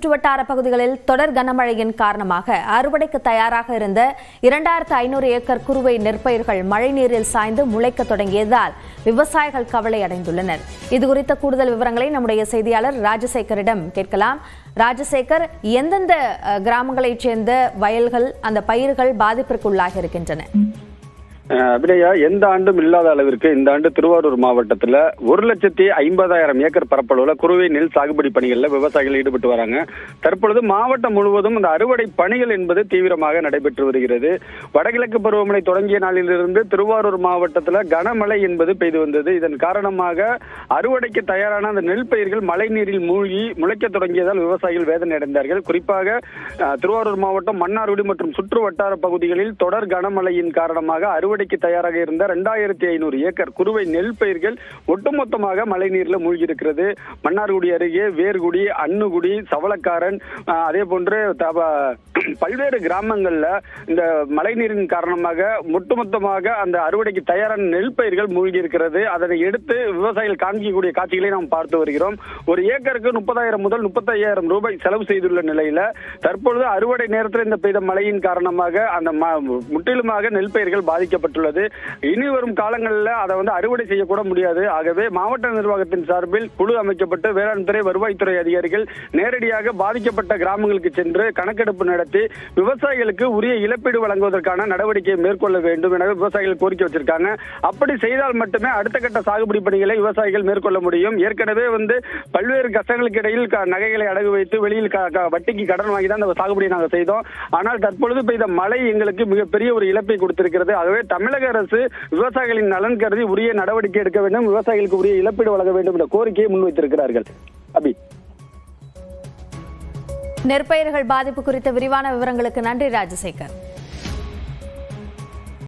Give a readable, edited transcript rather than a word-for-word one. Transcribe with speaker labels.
Speaker 1: சுற்றுவட்டார பகுதிகளில் தொடர் கனமழையின் காரணமாக அறுவடைக்கு தயாராக இருந்த 2500 ஏக்கர் குறுவை நெற்பயிர்கள் மழைநீரில் சாய்ந்து முளைக்க தொடங்கியதால் விவசாயிகள் கவலை அடைந்துள்ளனர். இதுகுறித்த கூடுதல் விவரங்களை நம்முடைய செய்தியாளர் ராஜசேகரிடம் கேட்கலாம். ராஜசேகர், எந்தெந்த கிராமங்களைச் சேர்ந்த வயல்கள் அந்த பயிர்கள் பாதிப்பிற்கு உள்ளாகி இருக்கின்றன?
Speaker 2: அபிநயா, எந்த ஆண்டும் இல்லாத அளவிற்கு இந்த ஆண்டு திருவாரூர் மாவட்டத்தில் 1,50,000 ஏக்கர் பரப்பளவுல குறுவை நெல் சாகுபடி பணிகளில் விவசாயிகள் ஈடுபட்டு வராங்க. தற்பொழுது மாவட்டம் முழுவதும் இந்த அறுவடை பணிகள் என்பது தீவிரமாக நடைபெற்று வருகிறது. வடகிழக்கு பருவமழை தொடங்கிய நாளிலிருந்து திருவாரூர் மாவட்டத்தில் கனமழை என்பது பெய்து வந்தது. இதன் காரணமாக அறுவடைக்கு தயாரான அந்த நெல் பயிர்கள் மழை நீரில் மூழ்கி முளைக்க தொடங்கியதால் விவசாயிகள் வேதனை அடைந்தார்கள். குறிப்பாக திருவாரூர் மாவட்டம் மன்னார்குடி மற்றும் சுற்று வட்டார பகுதிகளில் தொடர் கனமழையின் காரணமாக அறுவடைக்கு தயாராக இருந்த 2500 ஏக்கர் குறுவை நெல் பயிர்கள் ஒட்டுமொத்தமாக மழை நீர்ல மூழ்கி இருக்கிறது. மன்னார்குடி அருகே வேர்குடி, அன்னுகுடி, சவளக்காரன், அதே போன்று பல்வேறு கிராமங்கள்ல இந்த மழை நீரின் காரணமாக ஒட்டுமொத்தமாக அந்த அறுவடைக்கு தயாரான நெல் பயிர்கள் மூழ்கி இருக்கிறது. அதனை எடுத்து விவசாயிகள் காண்பிக்கக்கூடிய காட்சிகளை நாம் பார்த்து வருகிறோம். ஒரு ஏக்கருக்கு 30,000 முதல் 35,000 ரூபாய் செலவு செய்துள்ள நிலையில தற்பொழுது அறுவடை நேரத்தில் இந்த பெய்த மழையின் காரணமாக அந்த முற்றிலுமாக நெல் பயிர்கள் பாதிக்கப்பட்டுள்ளது. இனி வரும் காலங்களில் அதை அறுவடை செய்யக்கூட முடியாது. ஆகவே மாவட்ட நிர்வாகத்தின் சார்பில் குழு அமைக்கப்பட்டு வேளாண் துறை, வருவாய்த்துறை அதிகாரிகள் நேரடியாக பாதிக்கப்பட்ட கிராமங்களுக்கு சென்று கணக்கெடுப்பு நடத்தி விவசாயிகளுக்கு உரிய இழப்பீடு வழங்குவதற்கான நடவடிக்கையை மேற்கொள்ள வேண்டும் என விவசாயிகள் கோரிக்கை வச்சிருக்காங்க. அப்படி செய்தால் மட்டுமே அடுத்த கட்ட சாகுபடி பணிகளை விவசாயிகள் மேற்கொள்ள முடியும். ஏற்கனவே பல்வேறு கஷ்டங்களுக்கு இடையில் நகைகளை அடகு வைத்து வெளியில் வட்டிக்கு கடன் வாங்கி தான் அந்த சாகுபடியை நாங்கள் செய்தோம். ஆனால் தற்பொழுது பெய்த மழை எங்களுக்கு மிகப்பெரிய ஒரு இழப்பை கொடுத்திருக்கிறது. ஆகவே தமிழக அரசு விவசாயிகளின் நலன் கருதி உரிய நடவடிக்கை எடுக்க வேண்டும், விவசாயிகளுக்கு உரிய இழப்பீடு வழங்க வேண்டும் என்ற கோரிக்கையை முன்வைத்திருக்கிறார்கள். அபி,
Speaker 1: நெற்பயிர்கள் பாதிப்பு குறித்த விரிவான விவரங்களுக்கு நன்றி ராஜசேகர்.